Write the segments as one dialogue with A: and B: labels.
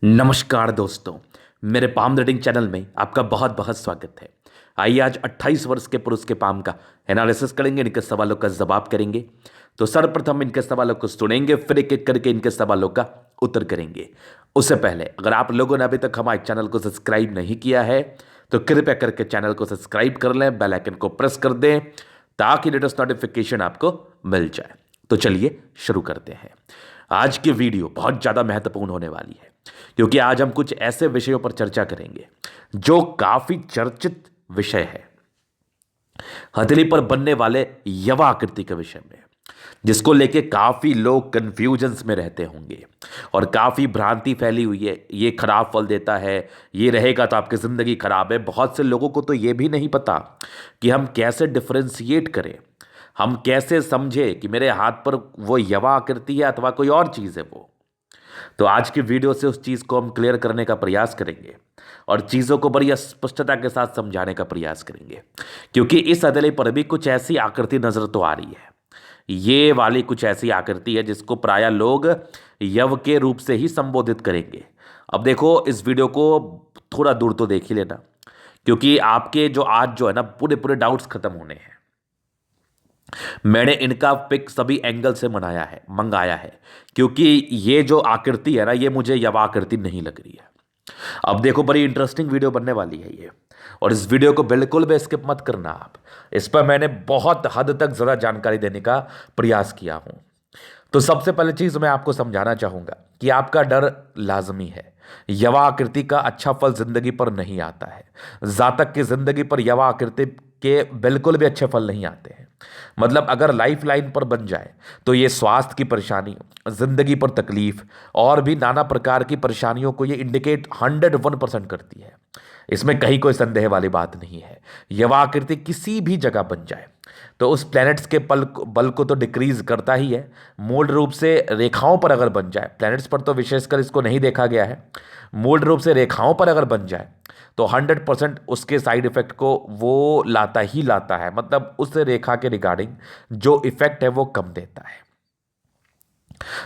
A: नमस्कार दोस्तों, मेरे पाम रीडिंग चैनल में आपका बहुत बहुत स्वागत है। आइए आज 28 वर्ष के पुरुष के पाम का एनालिसिस करेंगे, इनके सवालों का जवाब करेंगे। तो सर्वप्रथम इनके सवालों को सुनेंगे, फिर एक एक करके इनके सवालों का उत्तर करेंगे। उससे पहले अगर आप लोगों ने अभी तक हमारे चैनल को सब्सक्राइब नहीं किया है तो कृपया करके चैनल को सब्सक्राइब कर लें, बेल आइकन को प्रेस कर दें ताकि लेटेस्ट नोटिफिकेशन आपको मिल जाए। तो चलिए शुरू करते हैं। आज की वीडियो बहुत ज़्यादा महत्वपूर्ण होने वाली है क्योंकि आज हम कुछ ऐसे विषयों पर चर्चा करेंगे जो काफी चर्चित विषय है, हथेली पर बनने वाले यवा आकृति के विषय में, जिसको लेके काफी लोग कंफ्यूजन्स में रहते होंगे और काफी भ्रांति फैली हुई है। ये खराब फल देता है, ये रहेगा तो आपकी जिंदगी खराब है। बहुत से लोगों को तो ये भी नहीं पता कि हम कैसे डिफरेंशिएट करें, हम कैसे समझे कि मेरे हाथ पर वो यवा आकृति है अथवा कोई और चीज़ है वो। तो आज की वीडियो से उस चीज़ को हम क्लियर करने का प्रयास करेंगे और चीज़ों को बड़ी स्पष्टता के साथ समझाने का प्रयास करेंगे, क्योंकि इस हथेली पर भी कुछ ऐसी आकृति नजर तो आ रही है। ये वाली कुछ ऐसी आकृति है जिसको प्रायः लोग यव के रूप से ही संबोधित करेंगे। अब देखो, इस वीडियो को थोड़ा दूर तो देख ही लेना, क्योंकि आपके जो आज जो है ना पूरे पूरे डाउट्स खत्म होने हैं। मैंने इनका पिक सभी एंगल से मंगाया है, क्योंकि ये जो आकृति है ना, ये मुझे यवा आकृति नहीं लग रही है। अब देखो, बड़ी इंटरेस्टिंग वीडियो बनने वाली है ये, और इस वीडियो को बिल्कुल भी स्किप मत करना आप। इस पर मैंने बहुत हद तक ज़्यादा जानकारी देने का प्रयास किया हूँ। तो सबसे पहले चीज़ मैं आपको समझाना चाहूँगा कि आपका डर लाजमी है। यवा आकृति का अच्छा फल जिंदगी पर नहीं आता है। जातक की जिंदगी पर यवा आकृति के बिल्कुल भी अच्छे फल नहीं आते हैं। मतलब अगर लाइफ लाइन पर बन जाए तो ये स्वास्थ्य की परेशानी, जिंदगी पर तकलीफ और भी नाना प्रकार की परेशानियों को ये इंडिकेट 101% करती है। इसमें कहीं कोई संदेह वाली बात नहीं है। यवा आकृति किसी भी जगह बन जाए तो उस प्लैनेट्स के बल को तो डिक्रीज करता ही है। मूल रूप से रेखाओं पर अगर बन जाए, प्लैनेट्स पर तो विशेषकर इसको नहीं देखा गया है, मूल रूप से रेखाओं पर अगर बन जाए तो 100% उसके साइड इफेक्ट को वो लाता ही लाता है। मतलब उस रेखा के रिगार्डिंग जो इफेक्ट है वो कम देता है।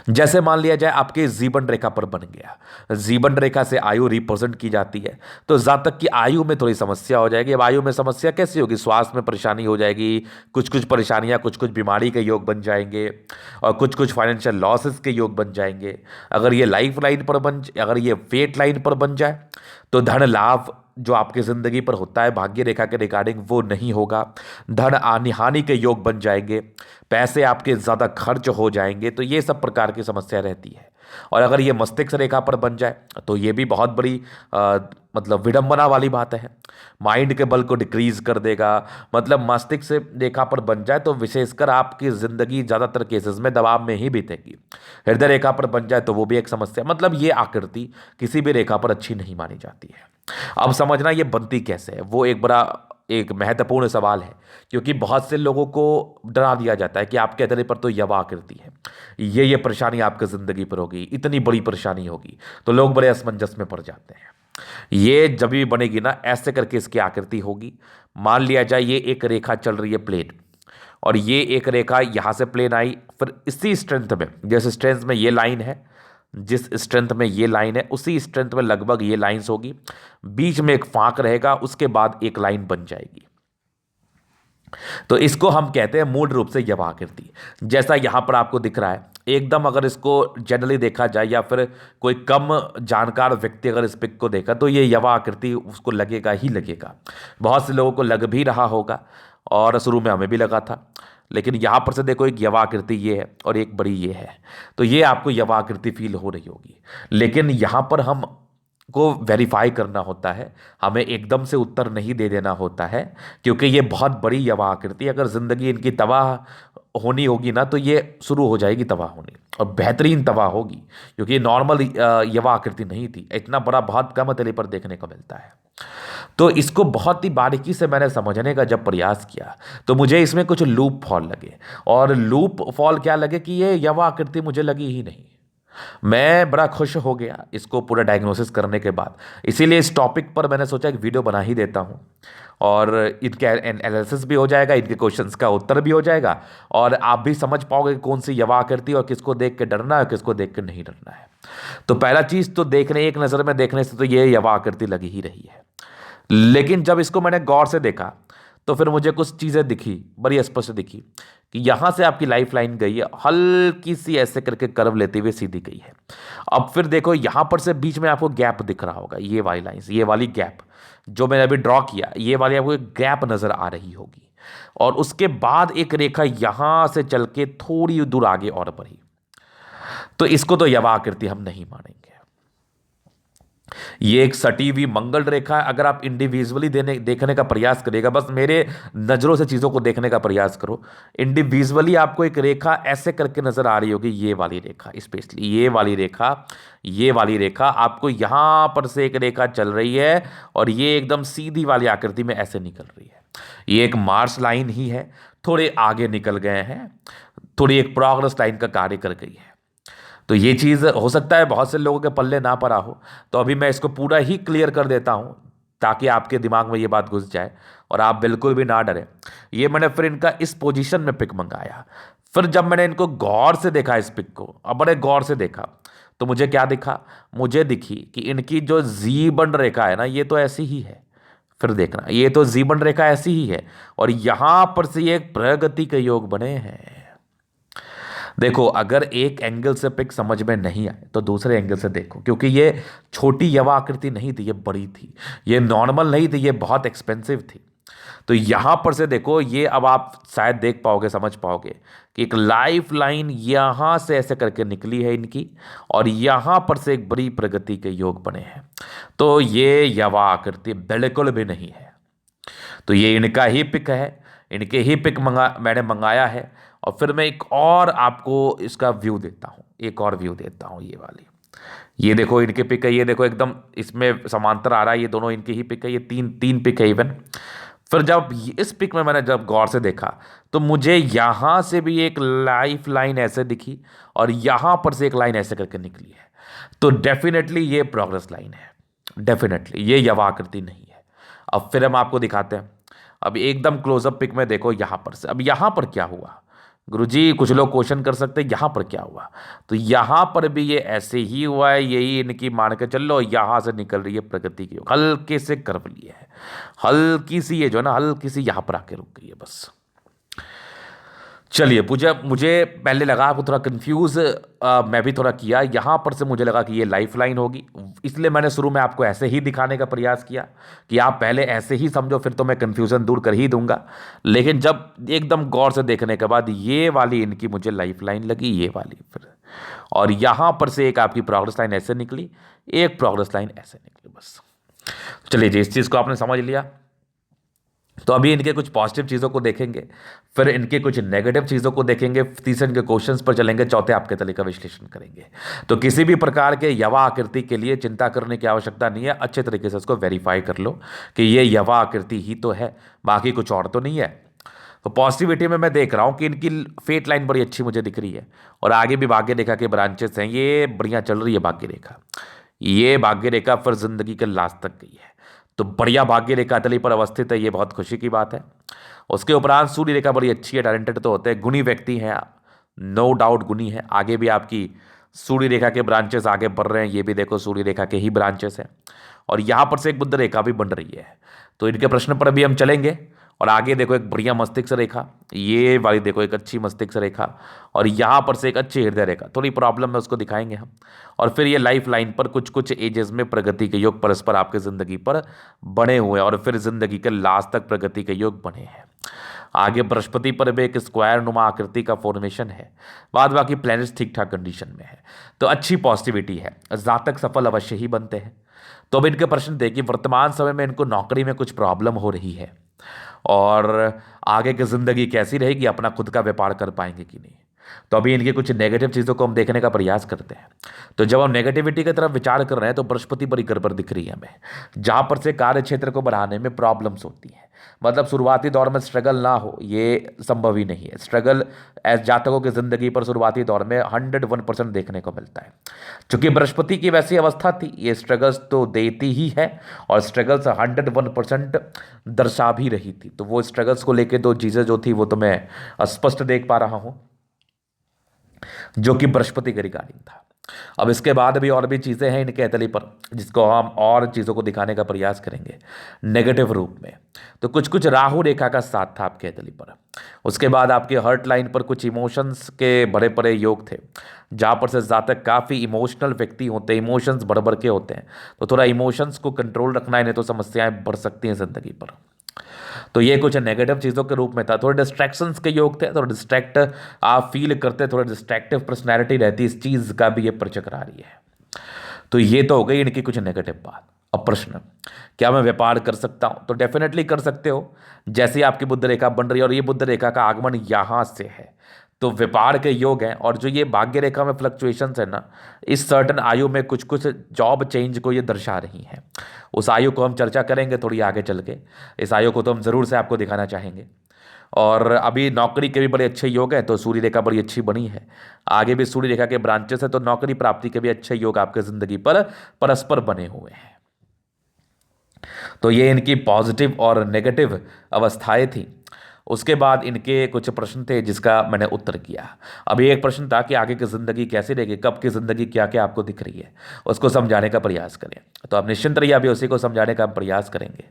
A: जैसे मान लिया जाए आपके जीवन रेखा पर बन गया, जीवन रेखा से आयु रिप्रेजेंट की जाती है, तो जातक की आयु में थोड़ी समस्या हो जाएगी। अब आयु में समस्या कैसी होगी? स्वास्थ्य में परेशानी हो जाएगी, कुछ कुछ परेशानियां, कुछ कुछ बीमारी के योग बन जाएंगे और कुछ कुछ फाइनेंशियल लॉसेस के योग बन जाएंगे। अगर ये लाइफ लाइन पर अगर ये फेट लाइन पर बन जाए तो धन लाभ जो आपकी जिंदगी पर होता है भाग्य रेखा के रिगार्डिंग वो नहीं होगा। धन हानि के योग बन जाएंगे, पैसे आपके ज़्यादा खर्च हो जाएंगे। तो ये सब प्रकार की समस्या रहती है। और अगर ये मस्तिष्क रेखा पर बन जाए तो ये भी बहुत बड़ी मतलब विडंबना वाली बात है। माइंड के बल को डिक्रीज कर देगा। मतलब मस्तिष्क रेखा पर बन जाए तो विशेषकर आपकी ज़िंदगी ज़्यादातर केसेस में दबाव में ही बीतेगी। हृदय रेखा पर बन जाए तो वो भी एक समस्या। मतलब ये आकृति किसी भी रेखा पर अच्छी नहीं मानी जाती है। अब समझना ये बनती कैसे है, वो एक महत्वपूर्ण सवाल है, क्योंकि बहुत से लोगों को डरा दिया जाता है कि आपके हथेली पर तो यवा आकृति है, ये परेशानी आपकी ज़िंदगी पर होगी, इतनी बड़ी परेशानी होगी। तो लोग बड़े असमंजस में पड़ जाते हैं। ये जब भी बनेगी ना, ऐसे करके इसकी आकृति होगी। मान लिया जाए ये एक रेखा चल रही है प्लेन, और ये एक रेखा यहाँ से प्लेन आई, फिर इसी स्ट्रेंथ में, जैसे स्ट्रेंथ में ये लाइन है, जिस स्ट्रेंथ में ये लाइन है उसी स्ट्रेंथ में लगभग ये लाइंस होगी, बीच में एक फांक रहेगा, उसके बाद एक लाइन बन जाएगी। तो इसको हम कहते हैं मूल रूप से यवा आकृति। जैसा यहां पर आपको दिख रहा है एकदम, अगर इसको जनरली देखा जाए या फिर कोई कम जानकार व्यक्ति अगर इस पिक को देखा तो ये यवा आकृति उसको लगेगा ही लगेगा। बहुत से लोगों को लग भी रहा होगा और शुरू में हमें भी लगा था, लेकिन यहाँ पर से देखो एक यवा आकृति ये है और एक बड़ी ये है, तो ये आपको यवा आकृति फील हो रही होगी। लेकिन यहाँ पर हम को वेरीफाई करना होता है, हमें एकदम से उत्तर नहीं दे देना होता है, क्योंकि ये बहुत बड़ी यवा आकृति, अगर ज़िंदगी इनकी तबाह होनी होगी ना तो ये शुरू हो जाएगी तबाह होनी, और बेहतरीन तबाह होगी, क्योंकि नॉर्मल यवा आकृति नहीं थी। इतना बड़ा बहुत कम हथेली पर देखने को मिलता है। तो इसको बहुत ही बारीकी से मैंने समझने का जब प्रयास किया तो मुझे इसमें कुछ लूप फॉल लगे, और लूप फॉल क्या लगे कि ये यवा आकृति मुझे लगी ही नहीं। मैं बड़ा खुश हो गया इसको पूरा डायग्नोसिस करने के बाद। इसीलिए इस टॉपिक पर मैंने सोचा एक वीडियो बना ही देता हूँ, और इनके एनालिसिस भी हो जाएगा, इनके क्वेश्चंस का उत्तर भी हो जाएगा, और आप भी समझ पाओगे कि कौन सी यवा आकृति और किसको देख के डरना है, किसको देख के नहीं डरना है। तो पहला चीज़ तो देखने, एक नज़र में देखने से तो ये यवा आकृति लगी ही रही है, लेकिन जब इसको मैंने गौर से देखा तो फिर मुझे कुछ चीज़ें दिखी, बड़ी स्पष्ट दिखी कि यहाँ से आपकी लाइफ लाइन गई है, हल्की सी ऐसे करके कर्व लेते हुए सीधी गई है। अब फिर देखो यहाँ पर से बीच में आपको गैप दिख रहा होगा, ये वाली लाइन, ये वाली गैप जो मैंने अभी ड्रॉ किया, ये वाली आपको एक गैप नज़र आ रही होगी, और उसके बाद एक रेखा यहाँ से चल के थोड़ी दूर आगे और बढ़ी। तो इसको तो यवा आकृति हम नहीं मानेंगे। ये एक सटी हुई मंगल रेखा है। अगर आप इंडिविजुअली देखने का प्रयास करेगा, बस मेरे नज़रों से चीज़ों को देखने का प्रयास करो, इंडिविजुअली आपको एक रेखा ऐसे करके नज़र आ रही होगी, ये वाली रेखा, स्पेशली ये वाली रेखा, ये वाली रेखा आपको यहाँ पर से एक रेखा चल रही है, और ये एकदम सीधी वाली आकृति में ऐसे निकल रही है। ये एक मार्स लाइन ही है, थोड़े आगे निकल गए हैं, थोड़ी एक प्रोग्रेस लाइन का कार्य कर गई है। तो ये चीज़ हो सकता है बहुत से लोगों के पल्ले ना पड़ा हो, तो अभी मैं इसको पूरा ही क्लियर कर देता हूँ ताकि आपके दिमाग में ये बात घुस जाए और आप बिल्कुल भी ना डरें। ये मैंने फिर इनका इस पोजीशन में पिक मंगाया, फिर जब मैंने इनको गौर से देखा, इस पिक को अब बड़े गौर से देखा, तो मुझे क्या दिखा, मुझे दिखी कि इनकी जो जीबंड रेखा है ना, ये तो ऐसी ही है। फिर देखना, ये तो जीबंड रेखा ऐसी ही है, और यहां पर से ये एक प्रगति के योग बने हैं। देखो, अगर एक एंगल से पिक समझ में नहीं आए तो दूसरे एंगल से देखो, क्योंकि ये छोटी यवा आकृति नहीं थी, ये बड़ी थी, ये नॉर्मल नहीं थी, ये बहुत एक्सपेंसिव थी। तो यहां पर से देखो, ये अब आप शायद देख पाओगे, समझ पाओगे कि एक लाइफ लाइन यहां से ऐसे करके निकली है इनकी, और यहां पर से एक बड़ी प्रगति के योग बने हैं। तो ये यवा आकृति बिल्कुल भी नहीं है। तो ये इनका ही पिक है, इनके ही पिक मैंने मंगाया है। और फिर मैं एक और आपको इसका व्यू देता हूँ, एक और व्यू देता हूँ। ये वाली, ये देखो इनके पिक है, ये देखो एकदम इसमें समांतर आ रहा है, ये दोनों इनकी ही पिक है, ये तीन तीन पिक है इवन। फिर जब इस पिक में मैंने जब गौर से देखा तो मुझे यहाँ से भी एक लाइफ लाइन ऐसे दिखी, और यहाँ पर से एक लाइन ऐसे करके निकली है। तो डेफिनेटली ये प्रोग्रेस लाइन है, डेफिनेटली ये यवा आकृति नहीं है। अब फिर हम आपको दिखाते हैं, अब एकदम क्लोजअप पिक में देखो यहाँ पर से। अब यहाँ पर क्या हुआ गुरुजी, कुछ लोग क्वेश्चन कर सकते हैं यहाँ पर क्या हुआ। तो यहाँ पर भी ये ऐसे ही हुआ है, यही इनकी मान के चल लो, यहाँ से निकल रही है प्रगति की, हल्के से कर्व लिए है, हल्की सी ये जो है ना, हल्की सी यहाँ पर आके रुक गई है बस। चलिए, मुझे पहले लगा आपको थोड़ा कंफ्यूज, मैं भी थोड़ा किया, यहाँ पर से मुझे लगा कि ये लाइफ लाइन होगी, इसलिए मैंने शुरू में आपको ऐसे ही दिखाने का प्रयास किया कि आप पहले ऐसे ही समझो, फिर तो मैं कंफ्यूजन दूर कर ही दूंगा। लेकिन जब एकदम गौर से देखने के बाद ये वाली इनकी मुझे लाइफ लाइन लगी, ये वाली फिर, और यहाँ पर से एक आपकी प्रोग्रेस लाइन ऐसे निकली, एक प्रोग्रेस लाइन ऐसे निकली बस। चलिए जी, इस चीज़ को आपने समझ लिया। तो अभी इनके कुछ पॉजिटिव चीज़ों को देखेंगे, फिर इनके कुछ नेगेटिव चीज़ों को देखेंगे, तीसरे इनके क्वेश्चंस पर चलेंगे, चौथे आपके तले का विश्लेषण करेंगे। तो किसी भी प्रकार के यवा आकृति के लिए चिंता करने की आवश्यकता नहीं है, अच्छे तरीके से इसको वेरीफाई कर लो कि ये यवा आकृति ही तो है, बाकी कुछ और तो नहीं है। तो पॉजिटिविटी में मैं देख रहा हूँ कि इनकी फेट लाइन बड़ी अच्छी मुझे दिख रही है, और आगे भी भाग्य रेखा के ब्रांचेस हैं, ये बढ़िया चल रही है भाग्य रेखा। ये भाग्य रेखा फिर जिंदगी के लास्ट तक गई है, तो बढ़िया भाग्य रेखा तली पर अवस्थित है, ये बहुत खुशी की बात है। उसके उपरांत सूर्य रेखा बड़ी अच्छी है, टैलेंटेड तो होते हैं, गुणी व्यक्ति हैं आप, नो डाउट गुणी है। आगे भी आपकी सूर्य रेखा के ब्रांचेस आगे बढ़ रहे हैं, ये भी देखो सूर्य रेखा के ही ब्रांचेस हैं, और यहाँ पर से एक बुध रेखा भी बन रही है। तो इनके प्रश्न पर अभी हम चलेंगे, और आगे देखो एक बढ़िया मस्तिष्क रेखा, ये वाली देखो एक अच्छी मस्तिष्क रेखा, और यहाँ पर से एक अच्छी हृदय रेखा, थोड़ी प्रॉब्लम है उसको दिखाएंगे हम। और फिर ये लाइफ लाइन पर कुछ कुछ एजेस में प्रगति के योग परस्पर आपके जिंदगी पर बने हुए हैं, और फिर जिंदगी के लास्ट तक प्रगति के योग बने हैं। आगे बृहस्पति पर भी एक स्क्वायर नुमा आकृति का फॉर्मेशन है, बाद बाकी प्लैनेट्स ठीक ठाक कंडीशन में है, तो अच्छी पॉजिटिविटी है, जातक सफल अवश्य ही बनते हैं। तो अब इनके प्रश्न देखिए, वर्तमान समय में इनको नौकरी में कुछ प्रॉब्लम हो रही है, और आगे की ज़िंदगी कैसी रहेगी, अपना खुद का व्यापार कर पाएंगे कि नहीं। तो अभी इनकी कुछ नेगेटिव चीज़ों को हम देखने का प्रयास करते हैं। तो जब हम नेगेटिविटी की तरफ विचार कर रहे हैं तो बृहस्पति बड़ी गड़बड़ दिख रही है हमें, जहाँ पर से कार्य क्षेत्र को बढ़ाने में प्रॉब्लम्स होती हैं। मतलब शुरुआती दौर में स्ट्रगल ना हो ये संभव ही नहीं है। स्ट्रगल एज जातकों की जिंदगी पर शुरुआती दौर में 101% देखने को मिलता है। चूंकि बृहस्पति की वैसी अवस्था थी, ये स्ट्रगल्स तो देती ही है और स्ट्रगल्स 101% दर्शा भी रही थी। तो वो स्ट्रगल्स को लेके दो चीज़ें जो थी वो तो मैं स्पष्ट देख पा रहा हूँ, जो कि बृहस्पति के रिगार्डिंग था। अब इसके बाद भी और भी चीज़ें हैं इनके एतली पर, जिसको हम और चीज़ों को दिखाने का प्रयास करेंगे नेगेटिव रूप में। तो कुछ कुछ राहु रेखा का साथ था आपके एतली पर। उसके बाद आपके हर्ट लाइन पर कुछ इमोशंस के बड़े बड़े योग थे, जहाँ पर से जातक काफ़ी इमोशनल व्यक्ति होते हैं, इमोशंस बढ़ बढ़ के होते हैं। तो थोड़ा इमोशंस को कंट्रोल रखना है, नहीं तो समस्याएं बढ़ सकती हैं ज़िंदगी पर। तो ये कुछ नेगेटिव चीज़ों के रूप में था। थोड़े डिस्ट्रैक्शंस के योग थे, थोड़ा डिस्ट्रैक्ट आप फील करते, थोड़ा डिस्ट्रैक्टिव पर्सनैलिटी रहती, इस चीज़ का भी ये परिचय करा रही है। तो ये तो हो गई इनकी कुछ नेगेटिव बात। अब प्रश्न, क्या मैं व्यापार कर सकता हूं? तो डेफिनेटली कर सकते हो, जैसे आपकी बुध रेखा बन रही है और ये बुध रेखा का आगमन यहां से है, तो व्यापार के योग हैं। और जो ये भाग्य रेखा में फ्लक्चुएशंस है ना, इस सर्टन आयु में कुछ कुछ जॉब चेंज को ये दर्शा रही हैं। उस आयु को हम चर्चा करेंगे थोड़ी आगे चल के। इस आयु को तो हम ज़रूर से आपको दिखाना चाहेंगे। और अभी नौकरी के भी बड़े अच्छे योग हैं, तो सूर्य रेखा बड़ी अच्छी बनी है। आगे भी सूर्य रेखा के ब्रांचेस है, तो नौकरी प्राप्ति के भी अच्छे योग आपके ज़िंदगी पर परस्पर बने हुए हैं। तो ये इनकी पॉजिटिव और नेगेटिव अवस्थाएं थी। उसके बाद इनके कुछ प्रश्न थे जिसका मैंने उत्तर किया। अभी एक प्रश्न था कि आगे की ज़िंदगी कैसी रहेगी, कब की ज़िंदगी क्या क्या आपको दिख रही है, उसको समझाने का प्रयास करें। तो आप निश्चिंत रहिए, अभी उसी को समझाने का प्रयास करेंगे।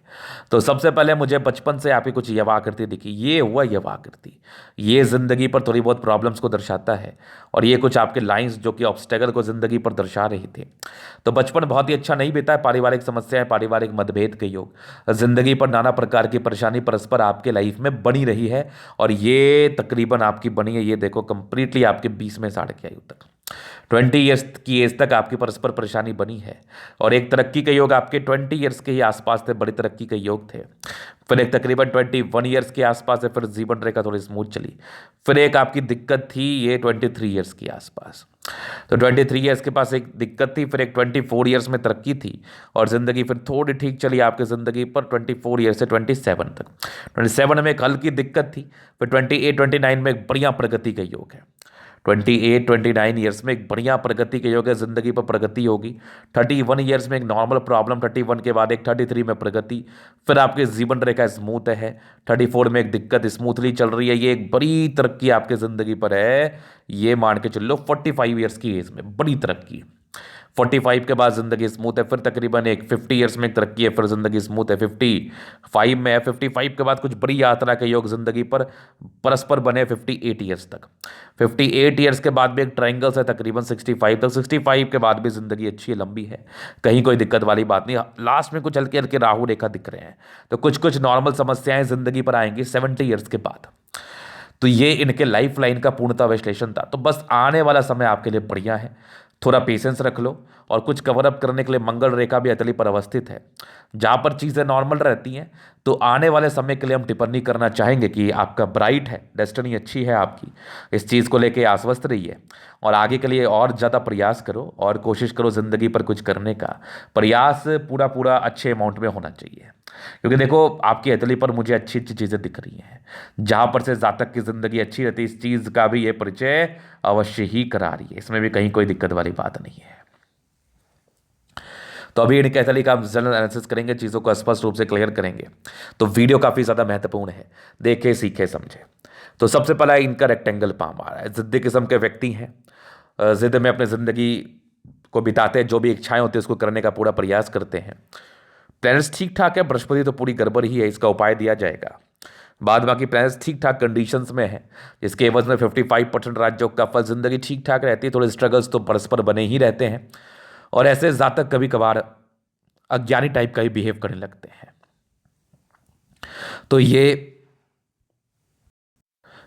A: तो सबसे पहले मुझे बचपन से आपकी कुछ यव आकृति दिखी। ये हुआ यव आकृति, ये ज़िंदगी पर थोड़ी बहुत प्रॉब्लम्स को दर्शाता है, और ये कुछ आपके लाइन्स जो कि ऑब्स्टेकल को ज़िंदगी पर दर्शा रही थी। तो बचपन बहुत ही अच्छा नहीं बीता है। पारिवारिक समस्याएं, पारिवारिक मतभेद के योग, ज़िंदगी पर नाना प्रकार की परेशानी परस्पर आपके लाइफ में बनी रही है। और ये तकरीबन आपकी बनी है, ये देखो कंप्लीटली आपके 20 में साढ़े की आयु तक, 20 ईयर्स की एज तक आपकी परस्पर परेशानी बनी है। और एक तरक्की के योग आपके 20 ईयर्स के ही आसपास थे, बड़ी तरक्की के योग थे। फिर एक तकरीबन 21 ईयर्स के आसपास है, फिर जीवन रेखा थोड़ी स्मूथ चली। फिर एक आपकी दिक्कत थी ये 23 ईयर्स के आसपास। तो 23 ईयर्स के पास एक दिक्कत थी, फिर एक 24 ईयर्स में तरक्की थी, और ज़िंदगी फिर थोड़ी ठीक चली आपकी ज़िंदगी पर 24 ईयर्स से 27 तक। 27 में एक हल्की दिक्कत थी, फिर 28 29 में एक बढ़िया प्रगति का योग है। 28 29 ईयर्स में एक बढ़िया प्रगति के योग है, ज़िंदगी पर प्रगति होगी। 31 ईयर्स में एक नॉर्मल प्रॉब्लम, 31 के बाद एक 33 में प्रगति, फिर आपके जीवन रेखा स्मूथ है। 34 में एक दिक्कत स्मूथली चल रही है। ये एक बड़ी तरक्की आपके ज़िंदगी पर है, ये मान के चल लो। 45 ईयर्स की एज में बड़ी तरक्की। 45 के बाद ज़िंदगी स्मूथ है, फिर तकरीबन एक 50 ईयर्स में एक तरक्की है, फिर ज़िंदगी स्मूथ है। 55 में है, 55 के बाद कुछ बड़ी यात्रा के योग ज़िंदगी पर परस्पर बने 58 ईयर्स तक। 58 ईयर्स के बाद भी एक ट्रायंगल्स है तकरीबन 65 तक। 65 के बाद भी ज़िंदगी अच्छी है, लंबी है, कहीं कोई दिक्कत वाली बात नहीं। लास्ट में कुछ हल्के हल्के राहु रेखा दिख रहे हैं। तो कुछ कुछ नॉर्मल समस्याएं ज़िंदगी पर आएंगी 70 ईयर्स के बाद। तो ये इनके लाइफ लाइन का पूर्णतः विश्लेषण था। तो बस आने वाला समय आपके लिए बढ़िया है, थोड़ा पेशेंस रख लो। और कुछ कवर अप करने के लिए मंगल रेखा भी अतली पर अवस्थित है, जहाँ पर चीज़ें नॉर्मल रहती हैं। तो आने वाले समय के लिए हम टिप्पणी करना चाहेंगे कि आपका ब्राइट है, डेस्टिनी अच्छी है आपकी। इस चीज़ को लेके आश्वस्त रहिए और आगे के लिए और ज़्यादा प्रयास करो और कोशिश करो ज़िंदगी पर कुछ करने का। प्रयास पूरा पूरा अच्छे अमाउंट में होना चाहिए, क्योंकि देखो आपकी अतली पर मुझे अच्छी अच्छी चीज़ें दिख रही हैं, जहाँ पर से जातक की ज़िंदगी अच्छी रहती है। इस चीज़ का भी ये परिचय अवश्य ही करा रही है, इसमें भी कहीं कोई दिक्कत वाली बात नहीं है। तो अभी इनके अतली का हम जनरल एनालिसिस करेंगे, चीज़ों को स्पष्ट रूप से क्लियर करेंगे। तो वीडियो काफ़ी ज़्यादा महत्वपूर्ण है, देखे सीखे समझे। तो सबसे पहला इनका रेक्टेंगल पाम आ रहा है। जिद्दी किस्म के व्यक्ति हैं, जिद में अपनी ज़िंदगी को बिताते हैं, जो भी इच्छाएं होती है उसको करने का पूरा प्रयास करते हैं। प्लैनेट्स ठीक ठाक है, बृहस्पति तो पूरी गड़बड़ ही है, इसका उपाय दिया जाएगा। बाद बाकी प्लैनेट्स ठीक ठाक कंडीशंस में है, जिसके एवज में 55% राजयोग का फल, जिंदगी ठीक ठाक रहती है। थोड़े स्ट्रगल्स तो परस्पर बने ही रहते हैं, और ऐसे जातक कभी कभार अज्ञानी टाइप का ही बिहेव करने लगते हैं। तो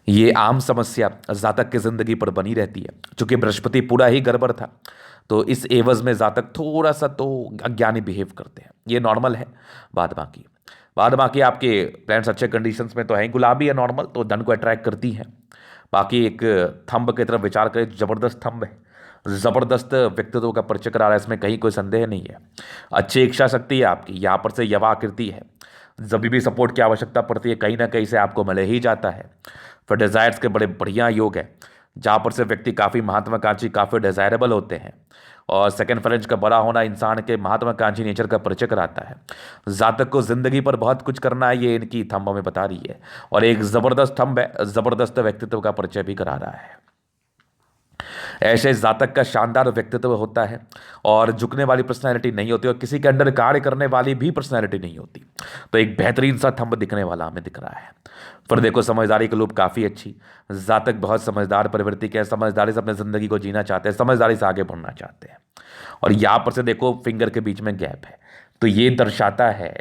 A: ये आम समस्या जातक की जिंदगी पर बनी रहती है। चूंकि बृहस्पति पूरा ही गड़बड़ था, तो इस एवज में जातक थोड़ा सा तो अज्ञानी बिहेव करते हैं, ये नॉर्मल है। बाद बाकी आपके प्लैनेट्स अच्छे कंडीशंस में तो हैं, गुलाबी है नॉर्मल, तो धन को अट्रैक्ट करती हैं। बाकी एक थंब की तरफ विचार करें, जबरदस्त थंब है, जबरदस्त व्यक्तित्व का परिचय करा रहा है, इसमें कहीं कोई संदेह नहीं है। अच्छी इच्छा शक्ति है आपकी, यहाँ पर से यवा आकृति है, जब भी सपोर्ट की आवश्यकता पड़ती है कहीं ना कहीं से आपको मिल ही जाता है। फिर डिजायर्स के बड़े बढ़िया योग है, जहाँ पर से व्यक्ति काफ़ी महत्वाकांक्षी, काफ़ी डिजायरेबल होते हैं। और सेकंड फ्रेंच का बड़ा होना इंसान के महत्वाकांक्षी नेचर का परिचय कराता है। जातक को जिंदगी पर बहुत कुछ करना है, ये इनकी थंब हमें बता रही है। और एक जबरदस्त थंब है, जबरदस्त व्यक्तित्व का परिचय भी करा रहा है। ऐसे जातक का शानदार व्यक्तित्व होता है और झुकने वाली पर्सनैलिटी नहीं होती, और किसी के अंडर कार्य करने वाली भी पर्सनैलिटी नहीं होती। तो एक बेहतरीन सा थंब दिखने वाला हमें दिख रहा है। फिर देखो समझदारी की लूप काफ़ी अच्छी, जातक बहुत समझदार प्रवृत्ति के, समझदारी से अपनी ज़िंदगी को जीना चाहते हैं, समझदारी से आगे बढ़ना चाहते हैं। और यहाँ पर से देखो फिंगर के बीच में गैप है, तो ये दर्शाता है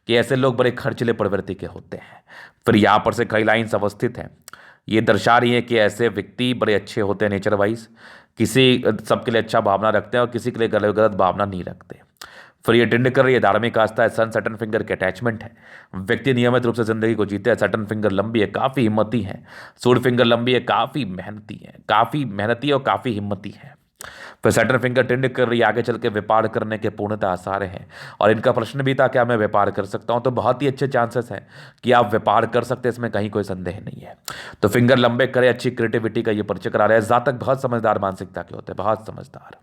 A: कि ऐसे लोग बड़े खर्चीले प्रवृत्ति के होते हैं। फिर यहाँ पर से कई लाइन्स अवस्थित हैं, ये दर्शा रही है कि ऐसे व्यक्ति बड़े अच्छे होते हैं नेचर वाइज, किसी सबके लिए अच्छा भावना रखते हैं और किसी के लिए गलत गलत भावना नहीं रखते। फिर ये टिंड कर रही है धार्मिक आस्था है, सन सैटर्न फिंगर के अटैचमेंट है, व्यक्ति नियमित रूप से जिंदगी को जीते हैं। सैटर्न फिंगर लंबी है, काफ़ी हिम्मती है। सूर्य फिंगर लंबी है, काफ़ी मेहनती है, काफ़ी मेहनती और काफ़ी हिम्मती है। फिर सैटर्न फिंगर टिंड कर रही है, आगे चल के व्यापार करने के पूर्णतः आसार हैं। और इनका प्रश्न भी था क्या मैं व्यापार कर सकता हूं, तो बहुत ही अच्छे चांसेस हैं कि आप व्यापार कर सकते हैं, इसमें कहीं कोई संदेह नहीं है। तो फिंगर लंबे करे, अच्छी क्रिएटिविटी का ये परिचय करा रहे हैं। जातक बहुत समझदार मानसिकता के होते हैं, बहुत समझदार।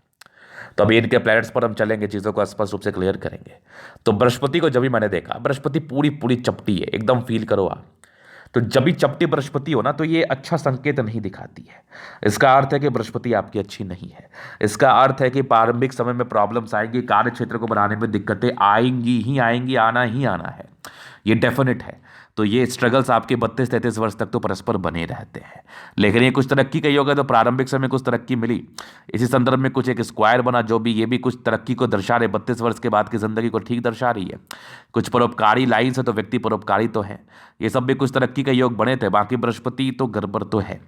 A: तो अभी इनके प्लैनेट्स पर हम चलेंगे, चीज़ों को स्पष्ट रूप से क्लियर करेंगे। तो बृहस्पति को जब भी मैंने देखा, बृहस्पति पूरी पूरी चपटी है, एकदम फील करो आप। तो जब भी चपटी बृहस्पति हो ना, तो ये अच्छा संकेत नहीं दिखाती है। इसका अर्थ है कि बृहस्पति आपकी अच्छी नहीं है। इसका अर्थ है कि प्रारंभिक समय में प्रॉब्लम्स आएंगी, कार्य क्षेत्र को बनाने में दिक्कतें आएंगी ही आएंगी, आना ही आना है, ये डेफिनेट है। तो ये स्ट्रगल्स आपके 32-33 वर्ष तक तो परस्पर बने रहते हैं। लेकिन ये कुछ तरक्की का योग है, तो प्रारंभिक समय कुछ तरक्की मिली। इसी संदर्भ में कुछ एक स्क्वायर बना, जो भी ये भी कुछ तरक्की को दर्शा रहे, 32 वर्ष के बाद की जिंदगी को ठीक दर्शा रही है। कुछ परोपकारी लाइन्स है, तो व्यक्ति परोपकारी तो है। ये सब भी कुछ तरक्की का योग बने थे। बाकी बृहस्पति तो गड़बड़ तो है,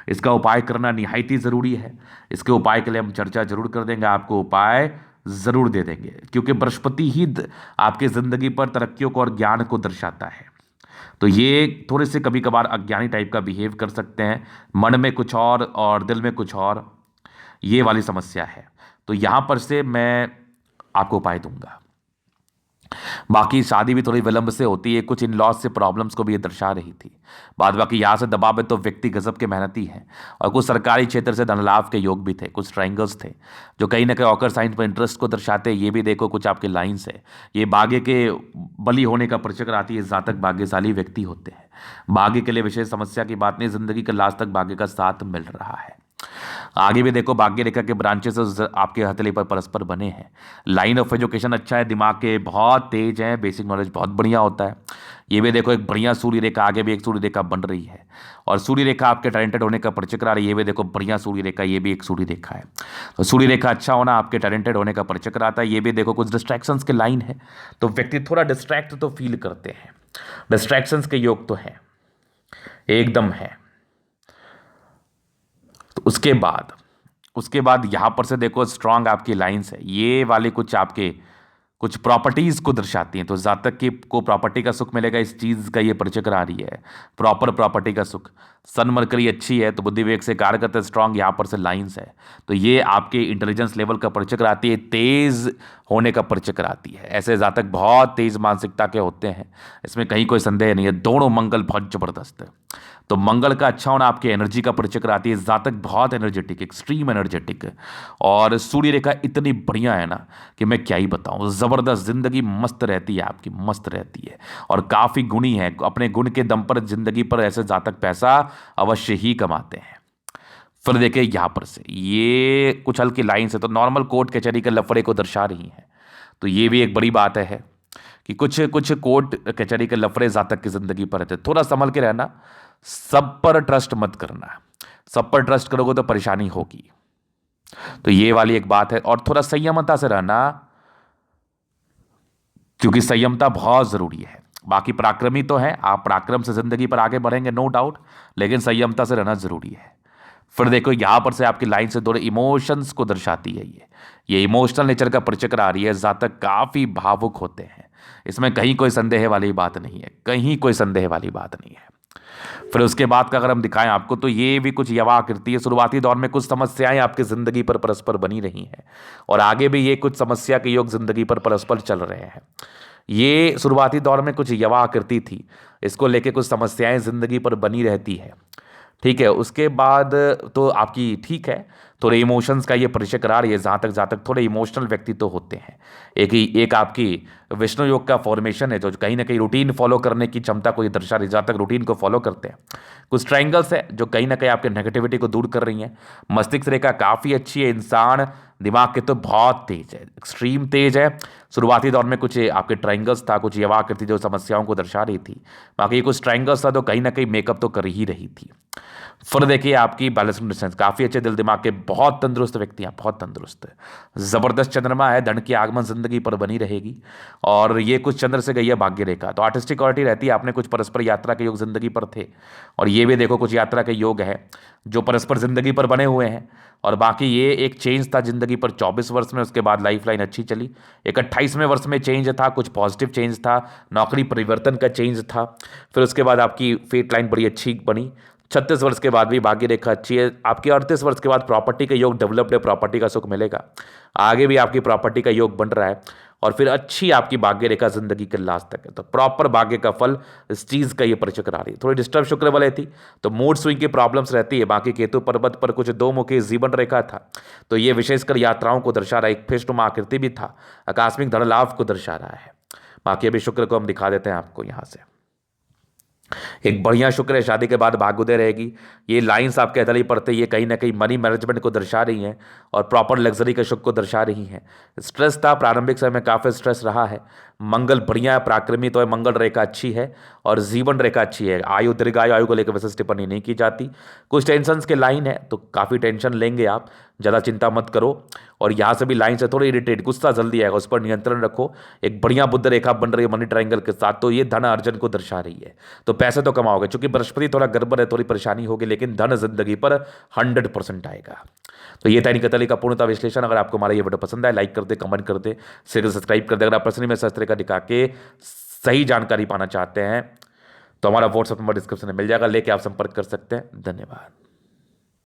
A: इसका उपाय करना निहायत ही ज़रूरी है। इसके उपाय के लिए हम चर्चा जरूर कर देंगे, आपको उपाय ज़रूर दे देंगे, क्योंकि बृहस्पति ही आपकी ज़िंदगी पर तरक्कियों को और ज्ञान को दर्शाता है। तो ये थोड़े से कभी कभार अज्ञानी टाइप का बिहेव कर सकते हैं, मन में कुछ और दिल में कुछ और, ये वाली समस्या है। तो यहाँ पर से मैं आपको उपाय दूंगा। बाकी शादी भी थोड़ी विलंब से होती है, कुछ इन लॉज से प्रॉब्लम्स को भी ये दर्शा रही थी। बाद बाकी यहाँ से दबाव है, तो व्यक्ति गजब के मेहनती है। और कुछ सरकारी क्षेत्र से धन लाभ के योग भी थे, कुछ ट्राइंगल्स थे जो कहीं ना कहीं ऑकर साइंस पर इंटरेस्ट को दर्शाते हैं। ये भी देखो कुछ आपके लाइन्स है, ये भाग्य के बली होने का परिचय कराती है। जातक भाग्यशाली व्यक्ति होते हैं, भाग्य के लिए विशेष समस्या की बात नहीं, जिंदगी के लास्ट तक भाग्य का साथ मिल रहा है। आगे भी देखो भाग्य रेखा के ब्रांचेस आपके हथेली पर परस्पर बने हैं। लाइन ऑफ एजुकेशन अच्छा है, दिमाग के बहुत तेज है, बेसिक नॉलेज बहुत बढ़िया होता है। ये भी देखो एक बढ़िया सूर्य रेखा, आगे भी एक सूर्य रेखा बन रही है, और सूर्य रेखा आपके टैलेंटेड होने का परिचय करा रही है। ये भी देखो बढ़िया सूर्य रेखा, ये भी एक सूर्य रेखा है। तो सूर्य रेखा अच्छा होना आपके टैलेंटेड होने का परिचय कराता है। ये भी देखो कुछ डिस्ट्रैक्शंस के लाइन है, तो व्यक्ति थोड़ा डिस्ट्रैक्ट तो फील करते हैं, डिस्ट्रैक्शंस के योग तो है, एकदम है। तो उसके बाद यहाँ पर से देखो स्ट्रांग आपकी लाइंस है, ये वाली कुछ आपके कुछ प्रॉपर्टीज़ को दर्शाती हैं। तो जातक की को प्रॉपर्टी का सुख मिलेगा, इस चीज़ का ये परिचय करा रही है, प्रॉपर प्रॉपर्टी का सुख। सन मरकरी अच्छी है, तो बुद्धि विवेक से कार्य करते हैं, स्ट्रांग यहाँ पर से लाइंस है, तो ये आपके इंटेलिजेंस लेवल का परिचय कराती है, तेज़ होने का परिचय कराती है। ऐसे जातक बहुत तेज़ मानसिकता के होते हैं, इसमें कहीं कोई संदेह नहीं है। दोनों मंगल बहुत ज़बरदस्त है, तो मंगल का अच्छा होना आपकी एनर्जी का परिचय कराती है। जातक बहुत एनर्जेटिक, एक्सट्रीम एनर्जेटिक, और सूर्य रेखा इतनी बढ़िया है ना कि मैं क्या ही बताऊं, ज़बरदस्त जिंदगी मस्त रहती है आपकी, मस्त रहती है, और काफ़ी गुणी है। अपने गुण के दम पर जिंदगी पर ऐसे जातक पैसा अवश्य ही कमाते हैं। फिर देखिए यहाँ पर से ये कुछ हल्की लाइन्स है, तो नॉर्मल कोर्ट कचहरी के लफड़े को दर्शा रही हैं। तो ये भी एक बड़ी बात है कि कुछ कुछ कोर्ट कचहरी के लफड़े जातक की जिंदगी पर रहते, थोड़ा संभल के रहना, सब पर ट्रस्ट मत करना, सब पर ट्रस्ट करोगे तो परेशानी होगी। तो ये वाली एक बात है, और थोड़ा संयमता से रहना, क्योंकि संयमता बहुत जरूरी है। बाकी पराक्रमी तो है, आप पराक्रम से जिंदगी पर आगे बढ़ेंगे नो डाउट, लेकिन संयमता से रहना जरूरी है। फिर देखो यहां पर से आपकी लाइन से थोड़े इमोशंस को दर्शाती है, ये इमोशनल नेचर का परिचय करा रही है। जातक काफी भावुक होते हैं, इसमें कहीं कोई संदेह वाली बात नहीं है, कहीं कोई संदेह वाली बात नहीं है। फिर उसके बाद का अगर हम दिखाएं आपको तो ये भी कुछ यवा आकृति है। शुरुआती दौर में कुछ समस्याएं आपकी जिंदगी पर परस्पर बनी रही हैं और आगे भी ये कुछ समस्या के योग जिंदगी पर परस्पर चल रहे हैं। ये शुरुआती दौर में कुछ यवा आकृति थी, इसको लेके कुछ समस्याएं जिंदगी पर बनी रहती है। ठीक है, उसके बाद तो आपकी ठीक है, थोड़े इमोशंस का ये परिचय करा रही है। जहाँ तक थोड़े इमोशनल व्यक्ति तो होते हैं। एक आपकी विष्णु योग का फॉर्मेशन है जो कहीं ना कहीं रूटीन फॉलो करने की क्षमता को ये दर्शा रही है। जहाँ तक रूटीन को फॉलो करते हैं, कुछ ट्रायंगल्स है जो कहीं ना कहीं आपके नेगेटिविटी को दूर कर रही हैं। मस्तिष्क रेखा काफ़ी अच्छी है। इंसान दिमाग के तो बहुत तेज है, एक्सट्रीम तेज है। शुरुआती दौर में कुछ आपके ट्रायंगल्स था, कुछ यवा आकृति जो समस्याओं को दर्शा रही थी। बाकी ये कुछ ट्रायंगल्स था तो कहीं ना कहीं मेकअप तो कर ही रही थी। फिर देखिए आपकी बैलेंस डिस्टेंस काफ़ी अच्छे, दिल दिमाग के बहुत तंदुरुस्त व्यक्ति हैं, बहुत तंदुरुस्त। ज़बरदस्त चंद्रमा है, धन की आगमन जिंदगी पर बनी रहेगी। और ये कुछ चंद्र से गई है भाग्य रेखा, तो आर्टिस्टिक क्वालिटी रहती है। आपने कुछ परस्पर यात्रा के योग जिंदगी पर थे और ये भी देखो कुछ यात्रा के योग है जो परस्पर जिंदगी पर बने हुए हैं। और बाकी ये एक चेंज था जिंदगी पर 24 वर्ष में, उसके बाद लाइफ लाइन अच्छी चली। एक 28वें वर्ष में चेंज था, कुछ पॉजिटिव चेंज था, नौकरी परिवर्तन का चेंज था। फिर उसके बाद आपकी फेट लाइन बड़ी अच्छी बनी। 36 वर्ष के बाद भी भाग्य रेखा अच्छी है आपकी। 38 वर्ष के बाद प्रॉपर्टी का योग डेवलप्ड है, प्रॉपर्टी का सुख मिलेगा। आगे भी आपकी प्रॉपर्टी का योग बन रहा है और फिर अच्छी आपकी भाग्य रेखा जिंदगी के लास्ट तक है। तो प्रॉपर भाग्य का फल इस चीज़ का ये परिचय करा रही है। थोड़ी डिस्टर्ब शुक्र वाले थी तो मूड स्विंग की प्रॉब्लम्स रहती है। बाकी केतु पर्वत पर कुछ दो मुखी जीवन रेखा था तो ये विशेषकर यात्राओं को दर्शा रहा है। एक फिष्टुम आकृति भी था, आकस्मिक धन लाभ को दर्शा रहा है। बाकी अभी शुक्र को हम दिखा देते हैं आपको यहाँ से। एक बढ़िया शुक्र है, शादी के बाद भाग्योदय रहेगी। ये लाइंस आपके अदली पड़ते ये कहीं ना कहीं मनी मैनेजमेंट को दर्शा रही हैं और प्रॉपर लग्जरी के सुख को दर्शा रही हैं। स्ट्रेस था प्रारंभिक समय में, काफ़ी स्ट्रेस रहा है। मंगल बढ़िया है, पराक्रमी तो है, मंगल रेखा अच्छी है और जीवन रेखा अच्छी है। आयु दीर्घायु आयु को लेकर विशेष टिप्पणी नहीं की जाती। कुछ टेंशन के लाइन है तो काफ़ी टेंशन लेंगे आप, ज़्यादा चिंता मत करो। और यहाँ से भी लाइन से थोड़ी इरिटेट, गुस्सा जल्दी आएगा, उस पर नियंत्रण रखो। एक बढ़िया बुद्ध रेखा बन रही है मनी ट्रायंगल के साथ, तो ये धन अर्जन को दर्शा रही है। तो पैसे तो कमाओगे, चूंकि बृहस्पति थोड़ा गड़बड़ है, थोड़ी परेशानी होगी, लेकिन धन जिंदगी पर 100% आएगा। तो ये था निकतली का पूर्णता विश्लेषण। अगर आपको हमारा ये वीडियो पसंद आए, लाइक कर दे, कमेंट कर दे, शेयर सब्सक्राइब कर दे। अगर आप पर्सनली में शास्त्र का दिखा के सही जानकारी पाना चाहते हैं तो हमारा व्हाट्सएप नंबर डिस्क्रिप्शन में मिल जाएगा, लेके आप संपर्क कर सकते हैं। धन्यवाद।